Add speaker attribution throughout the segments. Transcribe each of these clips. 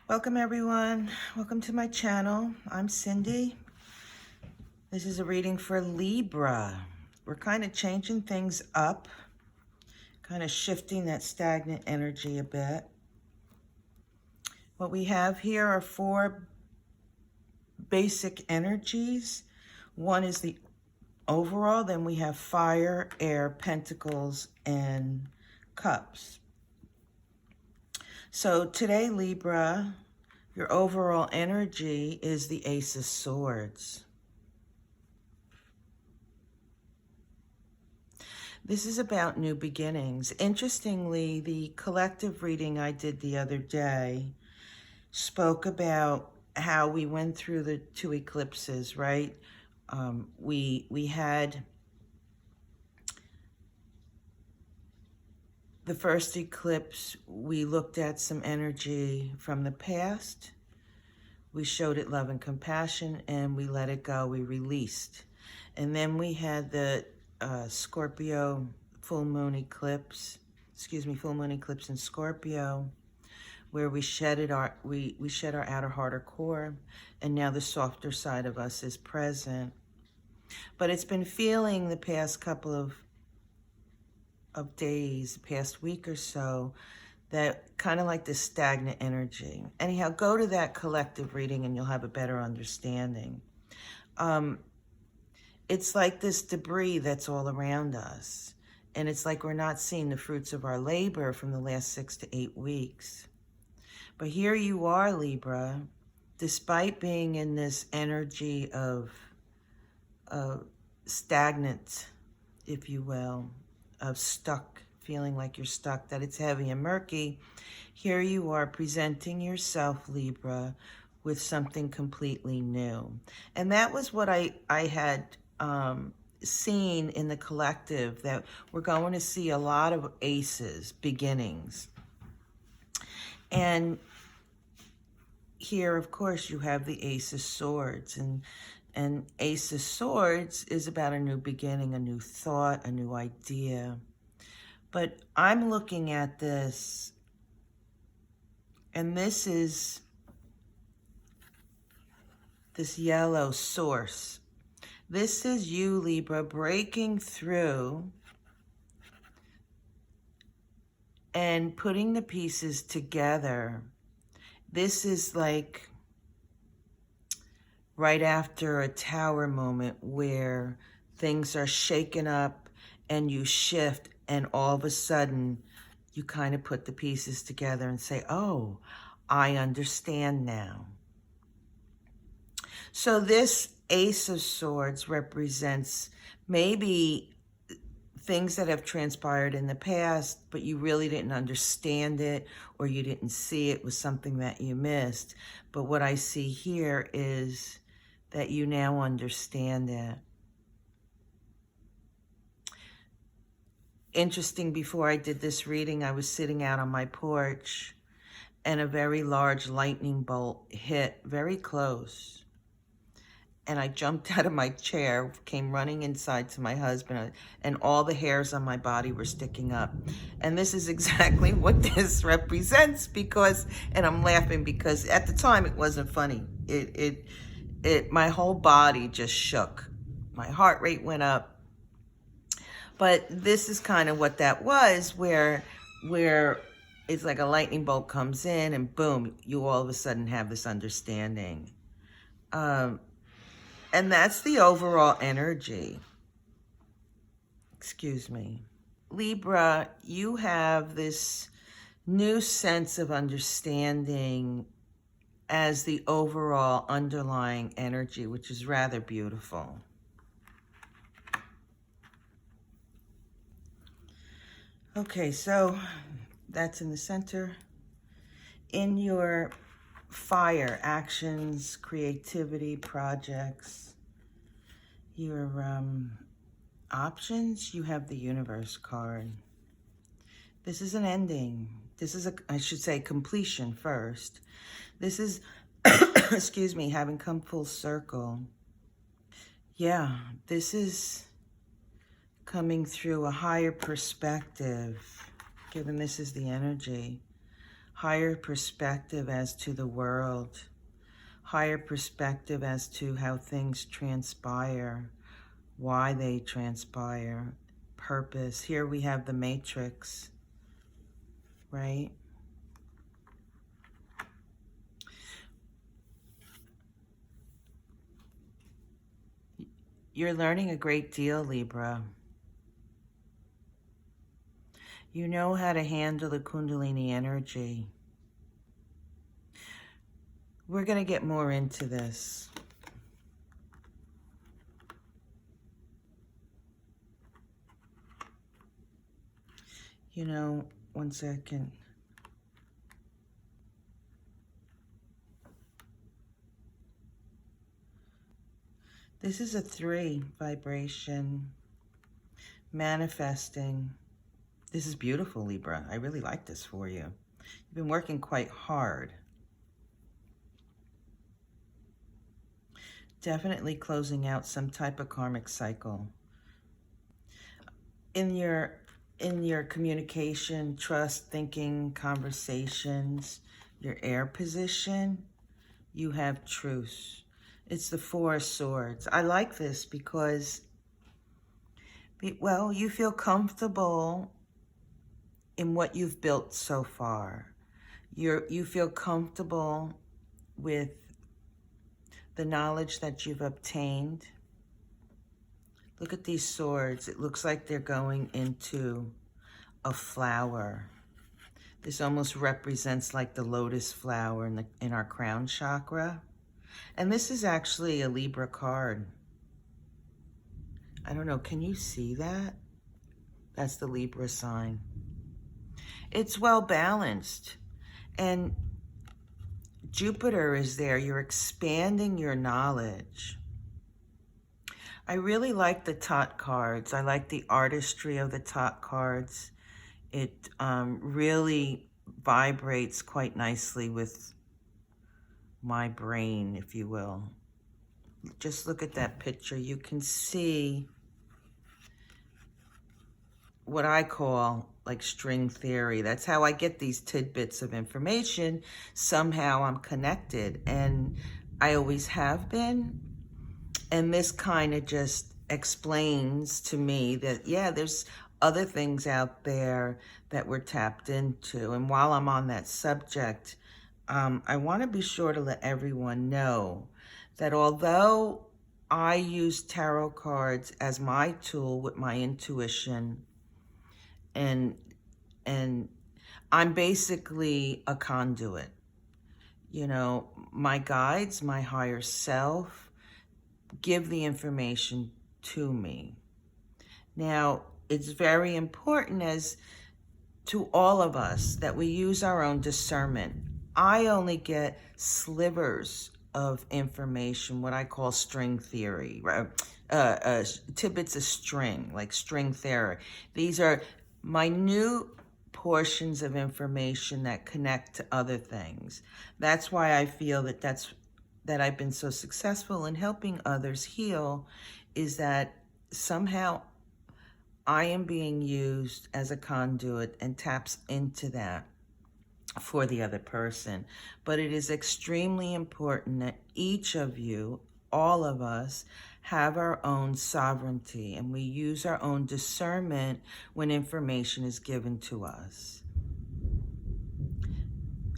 Speaker 1: Welcome everyone. Welcome to my channel. I'm Cindy. This is a reading for Libra. We're kind of changing things up, kind of shifting that stagnant energy a bit. What we have here are four basic energies. One is the overall, then we have fire, air, pentacles, and cups. So today, Libra, your overall energy is the Ace of Swords. This is about new beginnings. Interestingly, the collective reading I did the other day spoke about how we went through the two eclipses, right? We had the first eclipse. We looked at some energy from the past. We showed it love and compassion, and we let it go. We released. And then we had the Scorpio full moon eclipse in Scorpio, where we shed our outer heart or core, and now the softer side of us is present. But it's been feeling the past couple of days, past week or so, that kind of like this stagnant energy. Anyhow, go to that collective reading and you'll have a better understanding. It's like this debris that's all around us. And it's like we're not seeing the fruits of our labor from the last 6 to 8 weeks. But here you are, Libra, despite being in this energy of stagnant, if you will, of stuck, feeling like you're stuck, that it's heavy and murky. Here you are presenting yourself, Libra, with something completely new. And that was what I had seen in the collective, that we're going to see a lot of aces, beginnings. And here, of course, you have the Ace of Swords. And Ace of Swords is about a new beginning, a new thought, a new idea. But I'm looking at this, and this is this yellow source. This is you, Libra, breaking through and putting the pieces together. This is like right after a tower moment where things are shaken up and you shift, and all of a sudden you kind of put the pieces together and say, oh, I understand now. So this Ace of Swords represents maybe things that have transpired in the past, but you really didn't understand it, or you didn't see it, was something that you missed. But what I see here is that you now understand it. Interesting, before I did this reading, I was sitting out on my porch and a very large lightning bolt hit very close. And I jumped out of my chair, came running inside to my husband, and all the hairs on my body were sticking up. And this is exactly what this represents, because, and I'm laughing because at the time it wasn't funny. My whole body just shook. My heart rate went up. But this is kind of what that was, where it's like a lightning bolt comes in and boom, you all of a sudden have this understanding. And that's the overall energy. Excuse me. Libra, you have this new sense of understanding as the overall underlying energy, which is rather beautiful. Okay, so that's in the center. In your fire, actions, creativity, projects, your options, you have the Universe card. This is an ending. This is I should say completion first. This is, excuse me, having come full circle. Yeah, this is coming through a higher perspective, given this is the energy. higher perspective as to the world, higher perspective as to how things transpire, why they transpire, purpose. Here we have the matrix, right? You're learning a great deal, Libra. You know how to handle the Kundalini energy. We're going to get more into this. You know, one second. This is a 3 vibration, manifesting. This is beautiful, Libra. I really like this for you. You've been working quite hard. Definitely closing out some type of karmic cycle. In your communication, trust, thinking, conversations, your air position, you have truth. It's the 4 of Swords. I like this because, well, you feel comfortable in what you've built so far. You feel comfortable with the knowledge that you've obtained. Look at these swords. It looks like they're going into a flower. This almost represents like the lotus flower in our crown chakra. And this is actually a Libra card. I don't know, can you see that? That's the Libra sign. It's well balanced. And Jupiter is there. You're expanding your knowledge. I really like the Tot cards. I like the artistry of the Tot cards. It really vibrates quite nicely with my brain, if you will. Just look at that picture. You can see what I call like string theory. That's how I get these tidbits of information. Somehow I'm connected, and I always have been. And this kind of just explains to me that, yeah, there's other things out there that we're tapped into. And while I'm on that subject, I want to be sure to let everyone know that although I use tarot cards as my tool with my intuition, and I'm basically a conduit. You know, my guides, my higher self, give the information to me. Now, it's very important as to all of us that we use our own discernment. I only get slivers of information, what I call string theory, right? Tidbits of string, like string theory. These are minute portions of information that connect to other things. That's why I feel that I've been so successful in helping others heal, is that somehow I am being used as a conduit and taps into that for the other person. But it is extremely important that each of you, all of us, have our own sovereignty, and we use our own discernment when information is given to us.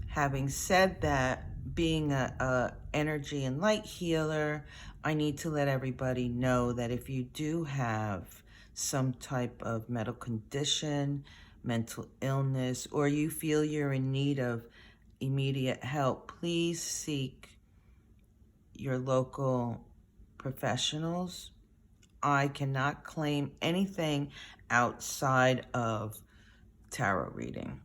Speaker 1: Having said that, being a energy and light healer, I need to let everybody know that if you do have some type of medical condition, mental illness, or you feel you're in need of immediate help, please seek your local professionals. I cannot claim anything outside of tarot reading.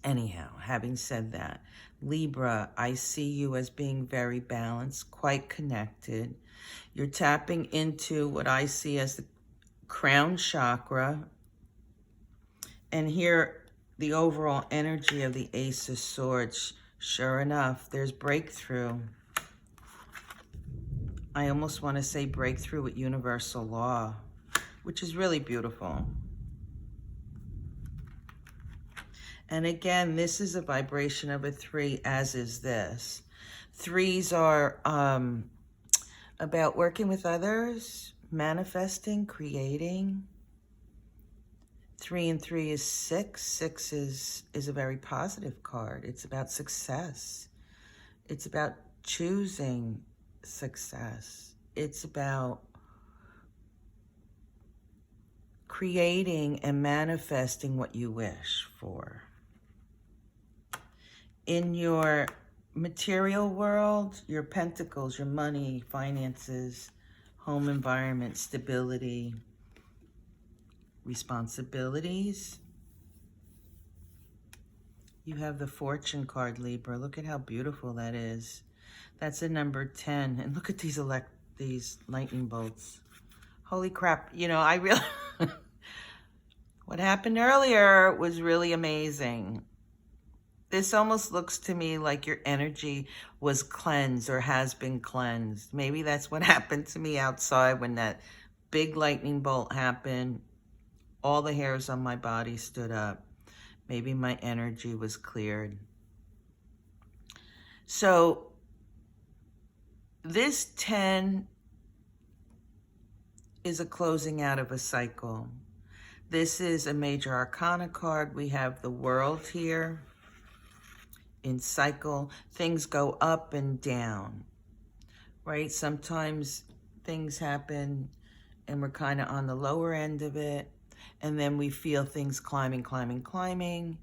Speaker 1: Anyhow, having said that, Libra, I see you as being very balanced, quite connected. You're tapping into what I see as the crown chakra. And here, the overall energy of the Ace of Swords. Sure enough, there's breakthrough. I almost want to say breakthrough with universal law, which is really beautiful. And again, this is a vibration of a 3, as is this. 3s are about working with others, manifesting, creating. 3 and 3 is 6. 6 is a very positive card. It's about success. It's about choosing success. It's about creating and manifesting what you wish for. In your material world, your pentacles, your money, finances, home environment, stability, responsibilities. You have the Fortune card, Libra. Look at how beautiful that is. That's a number 10. And look at these lightning bolts. Holy crap. You know, I really... What happened earlier was really amazing. This almost looks to me like your energy was cleansed or has been cleansed. Maybe that's what happened to me outside when that big lightning bolt happened. All the hairs on my body stood up. Maybe my energy was cleared. So this 10 is a closing out of a cycle. This is a major arcana card. We have the World here in cycle. Things go up and down, right? Sometimes things happen and we're kind of on the lower end of it. And then we feel things climbing, climbing, climbing.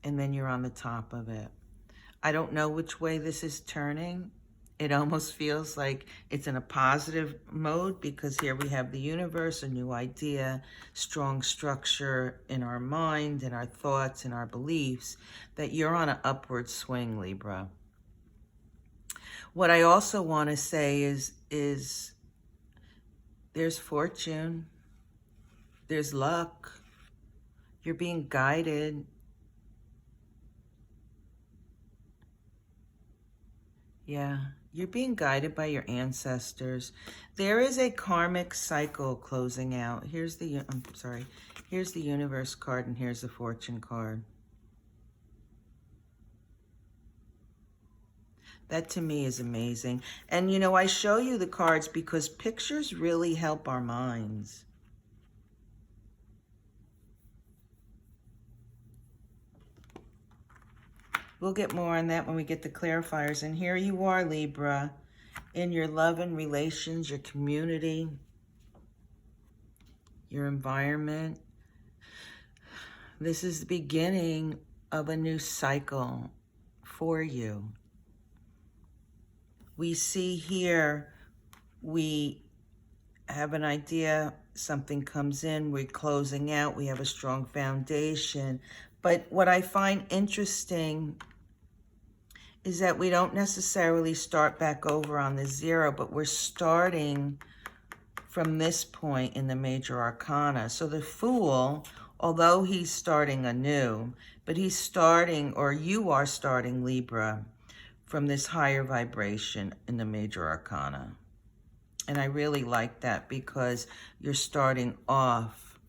Speaker 1: And then you're on the top of it. I don't know which way this is turning. It almost feels like it's in a positive mode because here we have the universe, a new idea, strong structure in our mind, in our thoughts, in our beliefs, that you're on an upward swing, Libra. What I also want to say is there's fortune, there's luck, you're being guided. Yeah, you're being guided by your ancestors. There is a karmic cycle closing out. Here's the universe card and here's the fortune card. That to me is amazing. And you know, I show you the cards because pictures really help our minds. We'll get more on that when we get the clarifiers. And here you are, Libra, in your love and relations, your community, your environment. This is the beginning of a new cycle for you. We see here, we have an idea, something comes in, we're closing out, we have a strong foundation. But what I find interesting is that we don't necessarily start back over on the 0, but we're starting from this point in the major arcana. So the Fool, although he's starting anew, but he's starting, or you are starting, Libra, from this higher vibration in the major arcana. And I really like that because you're starting off,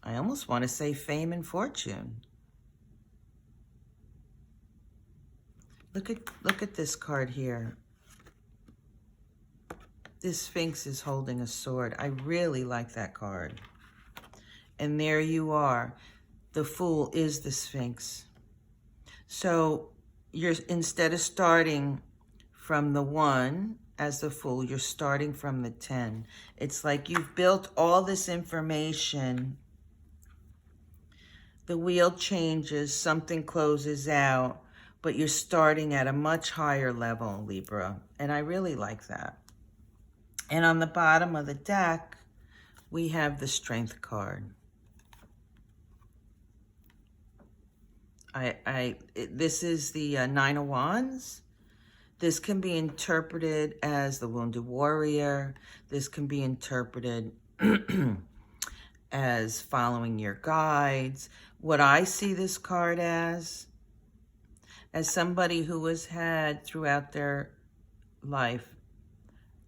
Speaker 1: I almost want to say fame and fortune. Look at this card here. This Sphinx is holding a sword. I really like that card. And there you are. The Fool is the Sphinx. So you're, instead of starting from the 1 as the Fool, you're starting from the 10. It's like you've built all this information. The wheel changes, something closes out, but you're starting at a much higher level, Libra. And I really like that. And on the bottom of the deck, we have the Strength card. This is the 9 of Wands. This can be interpreted as the Wounded Warrior. This can be interpreted as following your guides. What I see this card as somebody who has had throughout their life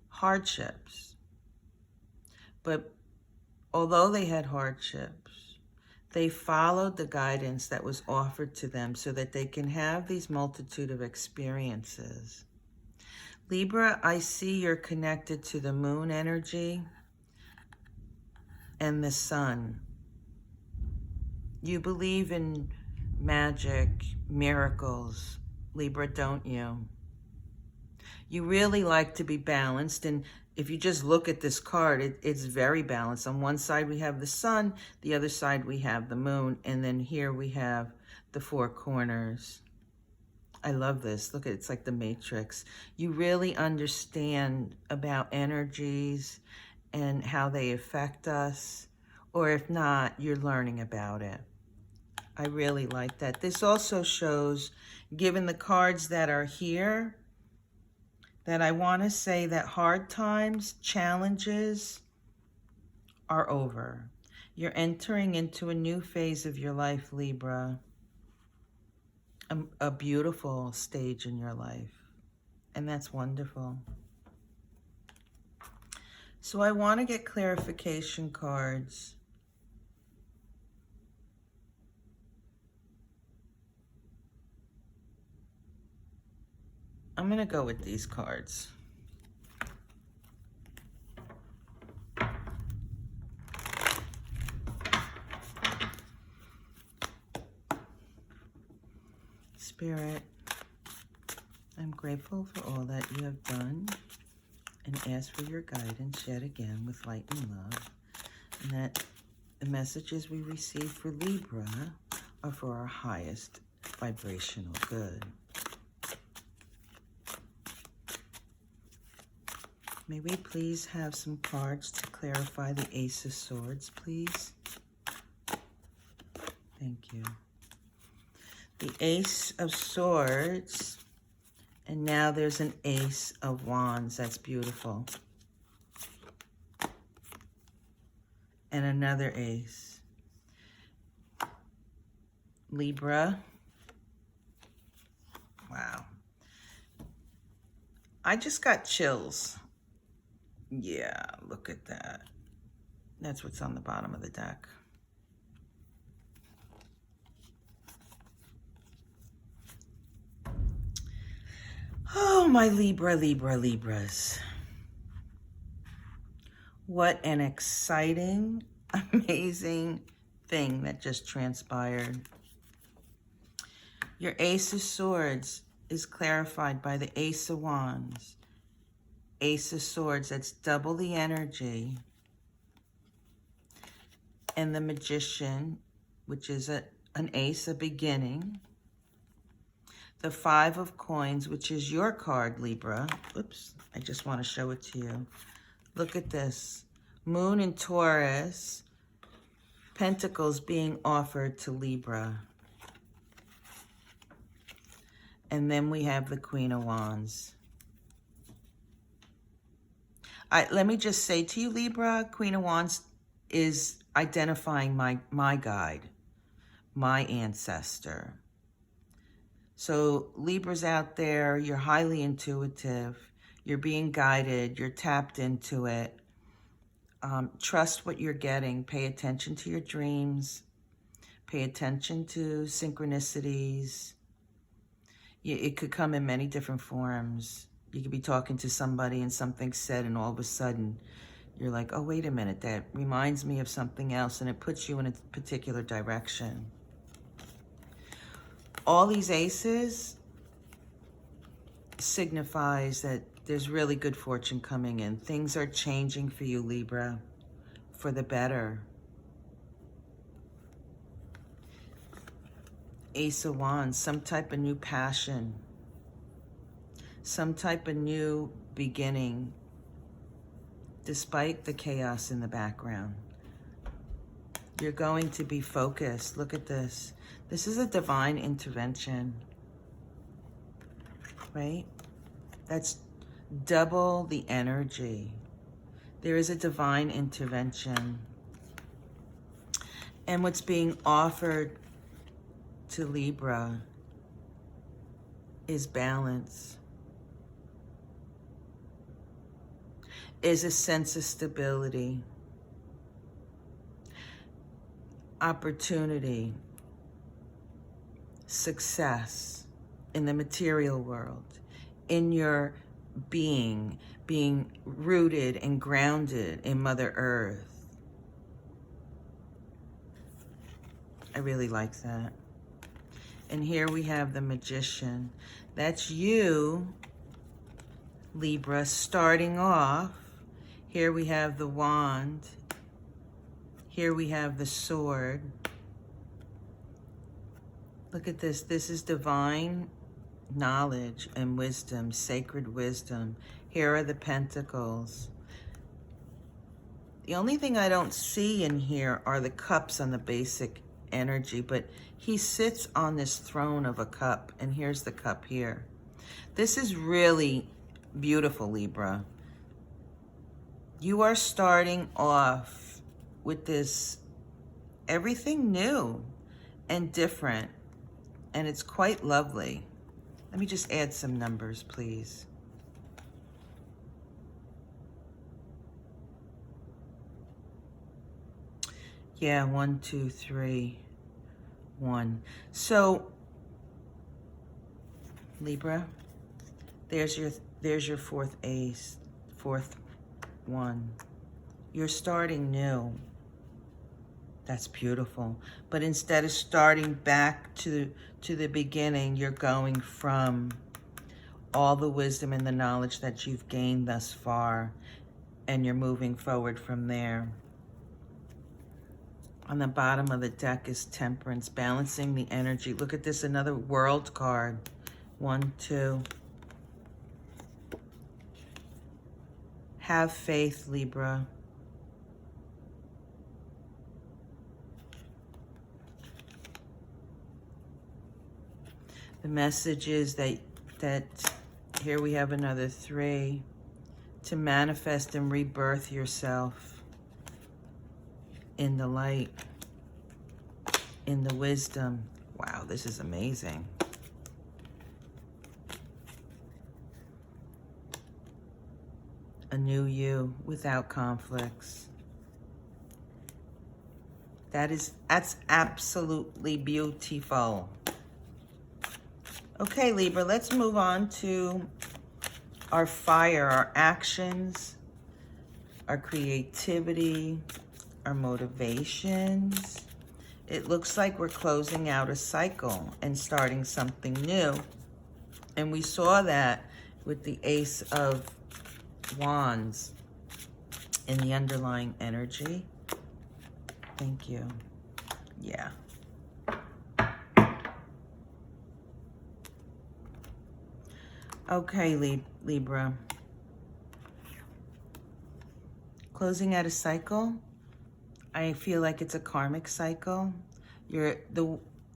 Speaker 1: hardships. But although they had hardships, They followed the guidance that was offered to them so that they can have these multitude of experiences. Libra, I see you're connected to the moon energy and the sun. You believe in magic, miracles, Libra, don't you? You really like to be balanced, and if you just look at this card, it's very balanced. On one side we have the sun, the other side we have the moon, and then here we have the four corners. I love this. Look, it's like the Matrix. You really understand about energies and how they affect us, or if not, you're learning about it. I really like that. This also shows, given the cards that are here, that I want to say that hard times, challenges are over. You're entering into a new phase of your life, Libra. A beautiful stage in your life. And that's wonderful. So I want to get clarification cards. I'm going to go with these cards. Spirit, I'm grateful for all that you have done and ask for your guidance yet again with light and love, and that the messages we receive for Libra are for our highest vibrational good. May we please have some cards to clarify the Ace of Swords, please? Thank you. The Ace of Swords, and now there's an Ace of Wands. That's beautiful. And another Ace. Libra. Wow. I just got chills. Yeah, look at that. That's what's on the bottom of the deck. Oh, my Libras. What an exciting, amazing thing that just transpired. Your Ace of Swords is clarified by the Ace of Wands. Ace of Swords, that's double the energy. And the Magician, which is an ace, a beginning. The Five of Coins, which is your card, Libra. Oops, I just want to show it to you. Look at this. Moon in Taurus, Pentacles being offered to Libra. And then we have the Queen of Wands. Let me just say to you, Libra, Queen of Wands is identifying my guide, my ancestor. So Libra's out there, you're highly intuitive, you're being guided, you're tapped into it. Trust what you're getting. Pay attention to your dreams. Pay attention to synchronicities. It could come in many different forms. You could be talking to somebody and something's said and all of a sudden you're like, oh, wait a minute, that reminds me of something else, and it puts you in a particular direction. All these aces signifies that there's really good fortune coming in. Things are changing for you, Libra, for the better. Ace of Wands, some type of new passion, some type of new beginning, despite the chaos in the background. You're going to be focused. Look at this. This is a divine intervention, right? That's double the energy. There is a divine intervention. And what's being offered to Libra is balance, is a sense of stability. opportunity, success in the material world, in your being rooted and grounded in Mother Earth. I really like that. And here we have the Magician. That's you, Libra, starting off. Here we have the Wand. Here we have the Sword. Look at this. This is divine knowledge and wisdom, sacred wisdom. Here are the Pentacles. The only thing I don't see in here are the cups on the basic energy, but he sits on this throne of a cup, and here's the cup here. This is really beautiful, Libra. You are starting off with this everything new and different, and it's quite lovely. Let me just add some numbers, please. Yeah, 1, 2, 3, 1. So, Libra, there's your fourth ace, fourth one. You're starting new. That's beautiful. But instead of starting back to the beginning, you're going from all the wisdom and the knowledge that you've gained thus far, and you're moving forward from there. On the bottom of the deck is Temperance, balancing the energy. Look at this, another World card. 1, 2. Have faith, Libra. The message is that here we have another 3, to manifest and rebirth yourself in the light, in the wisdom. Wow, this is amazing. A new you without conflicts. That's absolutely beautiful. Okay, Libra, let's move on to our fire, our actions, our creativity, our motivations. It looks like we're closing out a cycle and starting something new. And we saw that with the Ace of Wands in the underlying energy. Thank you. Yeah. Okay, Libra. Closing out a cycle. I feel like it's a karmic cycle. You're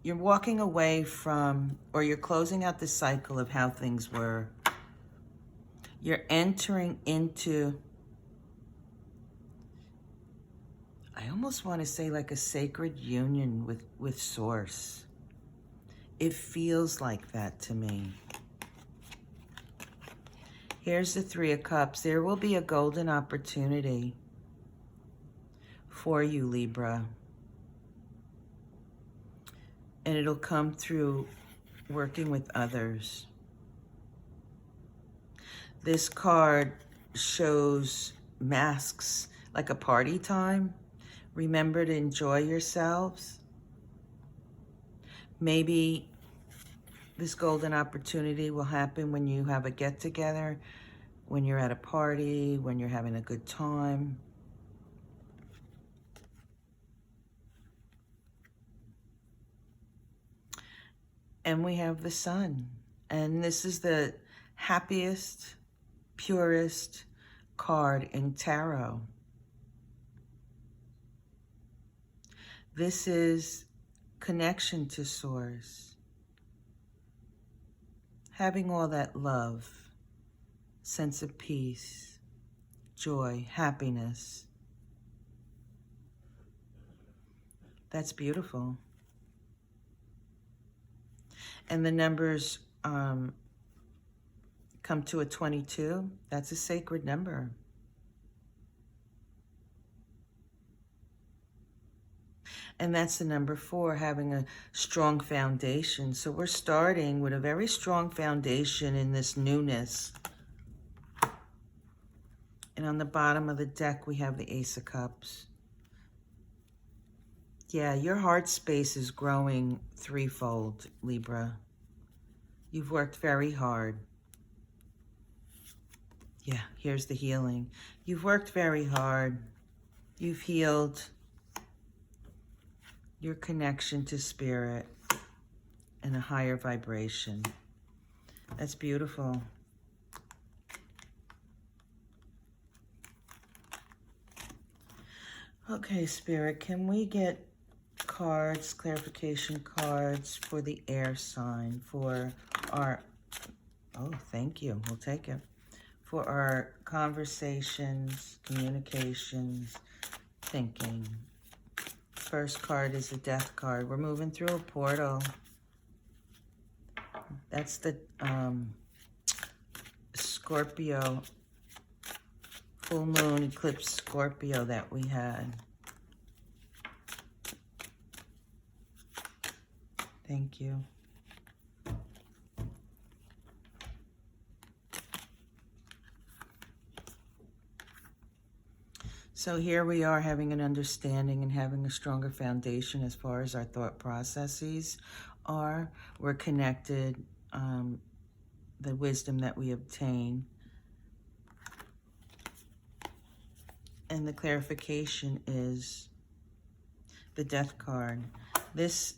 Speaker 1: walking away from, or you're closing out the cycle of how things were. You're entering into, I almost want to say like a sacred union with Source. It feels like that to me. Here's the 3 of Cups. There will be a golden opportunity for you, Libra. And it'll come through working with others. This card shows masks, like a party time. Remember to enjoy yourselves. Maybe this golden opportunity will happen when you have a get-together, when you're at a party, when you're having a good time. And we have the Sun. And this is the happiest, purest card in tarot. This is connection to Source. Having all that love, sense of peace, joy, happiness. That's beautiful. And the numbers come to a 22. That's a sacred number. And that's the number 4, having a strong foundation. So we're starting with a very strong foundation in this newness. And on the bottom of the deck, we have the Ace of Cups. Yeah, your heart space is growing threefold, Libra. You've worked very hard. Yeah, here's the healing. You've worked very hard. You've healed your connection to spirit and a higher vibration. That's beautiful. Okay, Spirit, can we get cards, clarification cards for the air sign, for our, oh, thank you, we'll take it, for our conversations, communications, thinking. First card is the Death card. We're moving through a portal. That's the Scorpio, full moon eclipse Scorpio that we had. Thank you. So here we are having an understanding and having a stronger foundation as far as our thought processes are. We're connected, the wisdom that we obtain. And the clarification is the Death card. This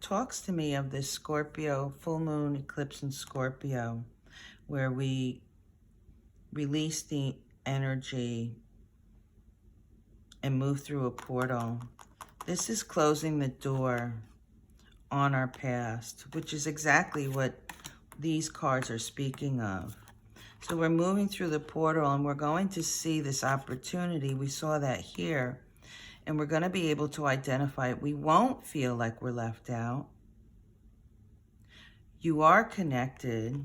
Speaker 1: talks to me of this Scorpio, full moon eclipse in Scorpio, where we release the energy and move through a portal. This is closing the door on our past, which is exactly what these cards are speaking of. So we're moving through the portal and we're going to see this opportunity. We saw that here. And we're going to be able to identify it. We won't feel like we're left out. You are connected,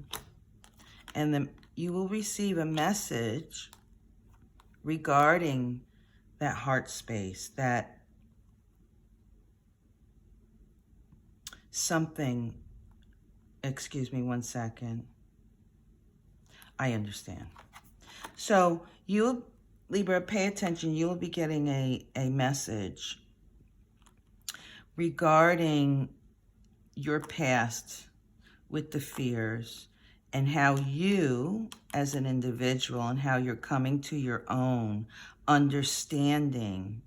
Speaker 1: and you will receive a message regarding that heart space, that something, excuse me one second. I understand. So you, Libra, pay attention. You will be getting a message regarding your past with the fears and how you as an individual and how you're coming to your own understanding.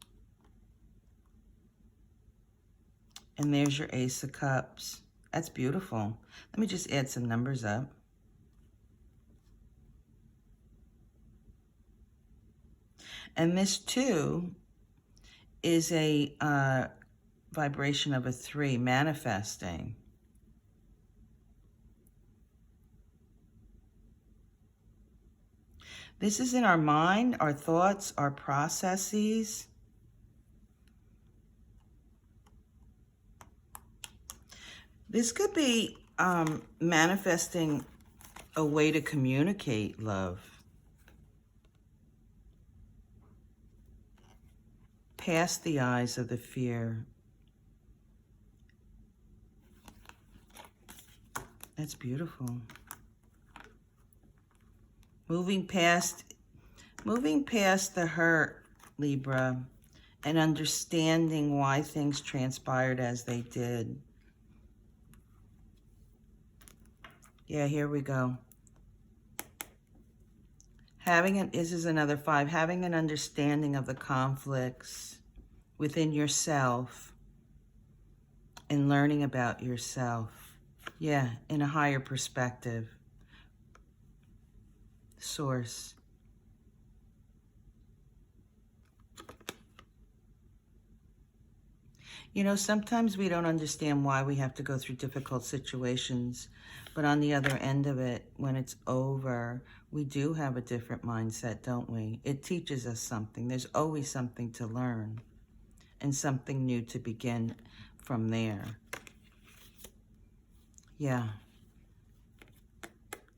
Speaker 1: And there's your Ace of Cups. That's beautiful. Let me just add some numbers up. And this too is a vibration of a 3, manifesting. This is in our mind, our thoughts, our processes. This could be manifesting a way to communicate love. Past the eyes of the fear. That's beautiful. Moving past the hurt, Libra, and understanding why things transpired as they did. Yeah, here we go. This is another 5, having an understanding of the conflicts within yourself and learning about yourself. Yeah, in a higher perspective. Source. You know, sometimes we don't understand why we have to go through difficult situations, but on the other end of it, when it's over, we do have a different mindset, don't we? It teaches us something. There's always something to learn and something new to begin from there. Yeah.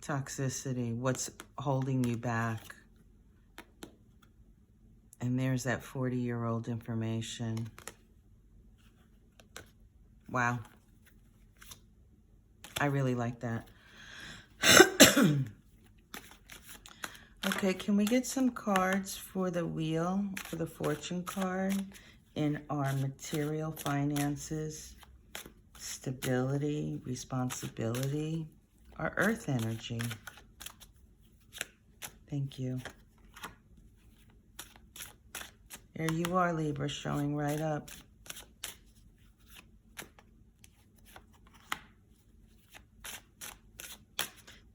Speaker 1: Toxicity, what's holding you back, And there's that 40-year-old information. Wow. I really like that. Okay, can we get some cards for the wheel, for the fortune card in our material finances, stability, responsibility, our earth energy? Thank you. There you are, Libra, showing right up.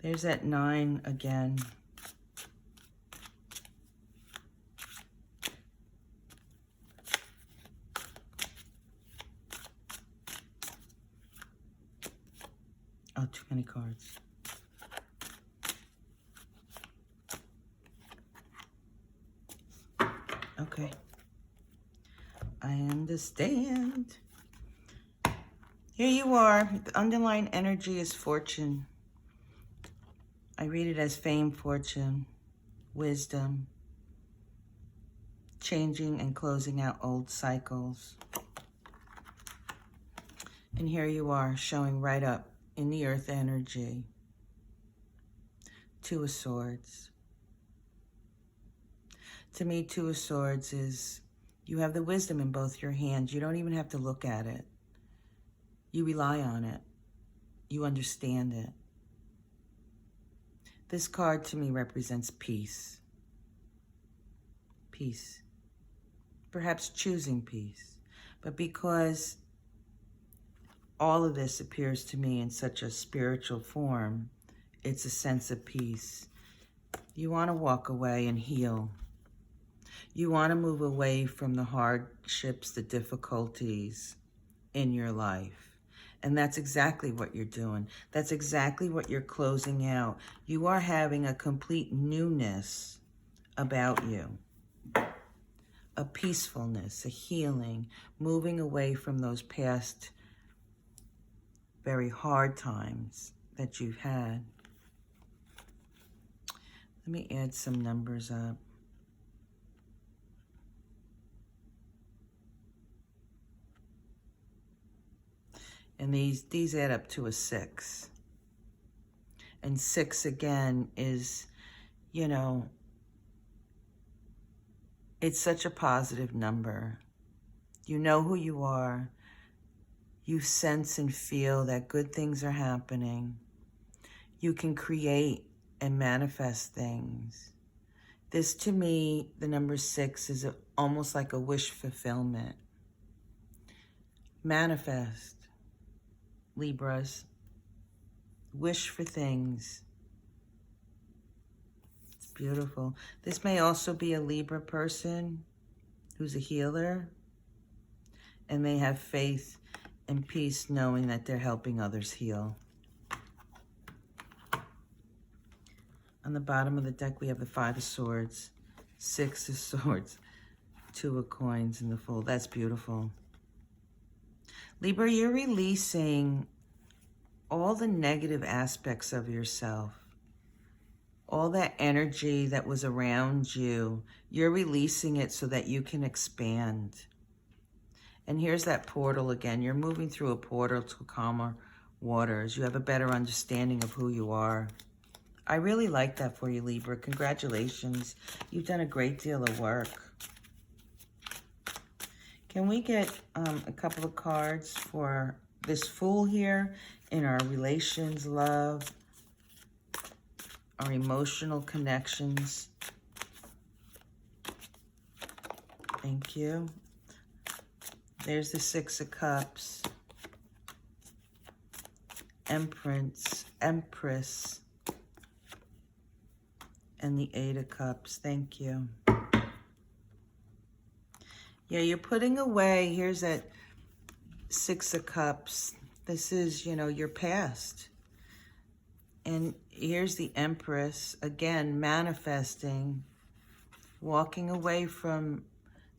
Speaker 1: There's that 9 again. Oh, too many cards. Okay. I understand. Here you are. The underlying energy is fortune. I read it as fame, fortune, wisdom, changing and closing out old cycles. And here you are, showing right up in the earth energy. 2 of Swords. To me, 2 of Swords is you have the wisdom in both your hands. You don't even have to look at it. You rely on it. You understand it. This card to me represents peace. Peace. Perhaps choosing peace. But because all of this appears to me in such a spiritual form, it's a sense of peace. You want to walk away and heal. You want to move away from the hardships, the difficulties in your life. And that's exactly what you're doing. That's exactly what you're closing out. You are having a complete newness about you. A peacefulness, a healing, moving away from those past very hard times that you've had. Let me add some numbers up. And these add up to a 6. And 6 again is, you know, it's such a positive number. You know who you are. You sense and feel that good things are happening. You can create and manifest things. This, to me, the number 6 is almost like a wish fulfillment. Manifest, Libras. Wish for things. It's beautiful. This may also be a Libra person who's a healer and they have faith and peace knowing that they're helping others heal. On the bottom of the deck, we have the 5 of Swords, 6 of Swords, 2 of Coins in the Fool. That's beautiful. Libra, you're releasing all the negative aspects of yourself. All that energy that was around you, you're releasing it so that you can expand. And here's that portal again. You're moving through a portal to calmer waters. You have a better understanding of who you are. I really like that for you, Libra. Congratulations. You've done a great deal of work. Can we get a couple of cards for this Fool here in our relations, love, our emotional connections? Thank you. There's the 6 of Cups, Empress, and the 8 of Cups. Thank you. Yeah, you're putting away, here's that 6 of Cups. This is, you know, your past. And here's the Empress, again, manifesting, walking away from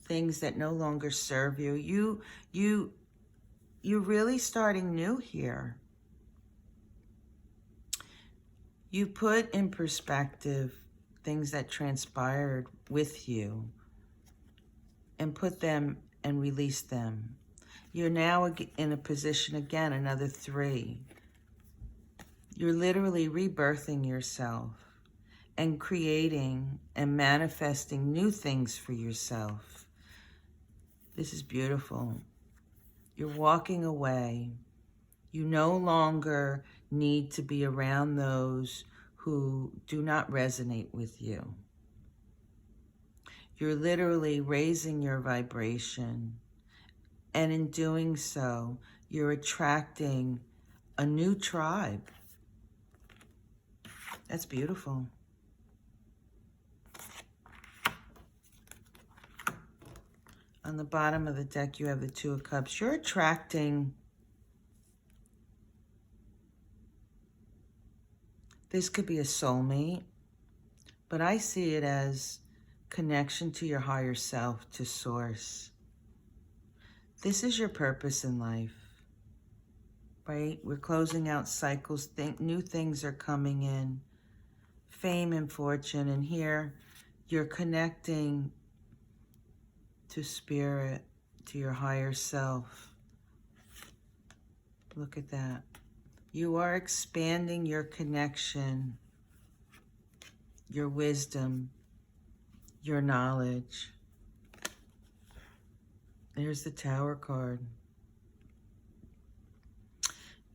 Speaker 1: things that no longer serve you. You're really starting new here. You put in perspective things that transpired with you and put them and release them. You're now in a position again, another 3. You're literally rebirthing yourself and creating and manifesting new things for yourself. This is beautiful. You're walking away. You no longer need to be around those who do not resonate with you. You're literally raising your vibration, and in doing so, you're attracting a new tribe. That's beautiful. On the bottom of the deck, you have the 2 of Cups. You're attracting, this could be a soulmate, but I see it as connection to your higher self, to source. This is your purpose in life, right? We're closing out cycles. New things are coming in, fame and fortune. And here you're connecting to spirit, to your higher self. Look at that. You are expanding your connection, your wisdom, your knowledge. There's the Tower card.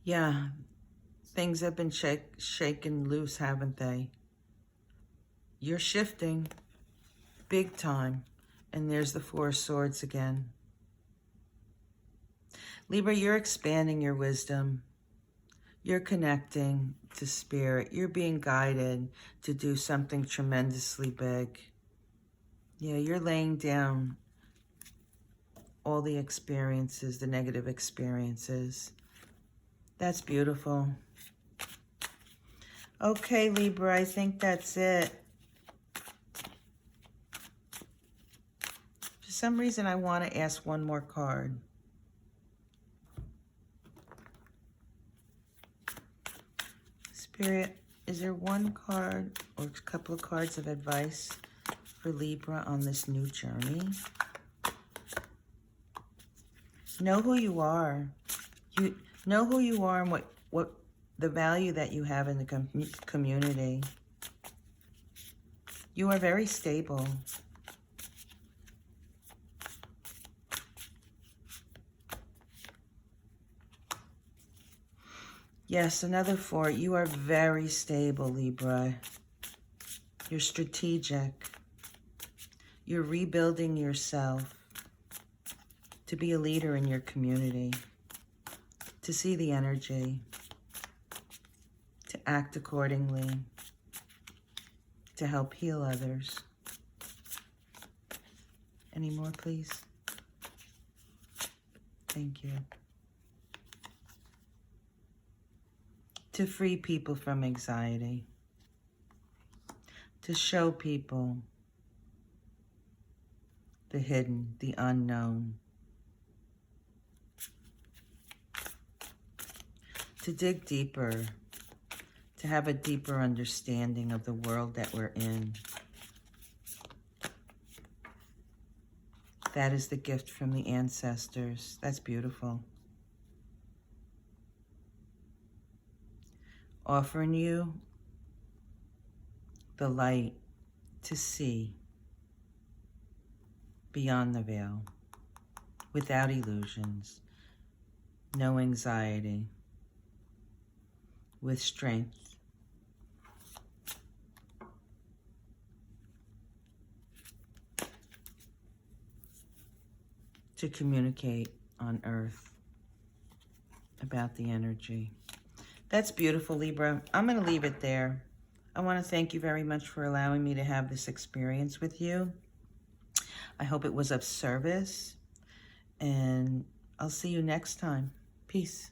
Speaker 1: Yeah, things have been shaken loose, haven't they? You're shifting big time. And there's the 4 of Swords again. Libra, you're expanding your wisdom. You're connecting to spirit. You're being guided to do something tremendously big. Yeah, you're laying down all the experiences, the negative experiences. That's beautiful. Okay, Libra, I think that's it. For some reason, I want to ask one more card. Spirit, is there one card or a couple of cards of advice for Libra on this new journey? Know who you are. You know who you are and what the value that you have in the community. You are very stable. Yes, another 4. You are very stable, Libra. You're strategic. You're rebuilding yourself to be a leader in your community, to see the energy, to act accordingly, to help heal others. Any more, please? Thank you. To free people from anxiety, to show people the hidden, the unknown, to dig deeper, to have a deeper understanding of the world that we're in. That is the gift from the ancestors. That's beautiful. Offering you the light to see beyond the veil, without illusions, no anxiety, with strength. To communicate on Earth about the energy. That's beautiful, Libra. I'm going to leave it there. I want to thank you very much for allowing me to have this experience with you. I hope it was of service, and I'll see you next time. Peace.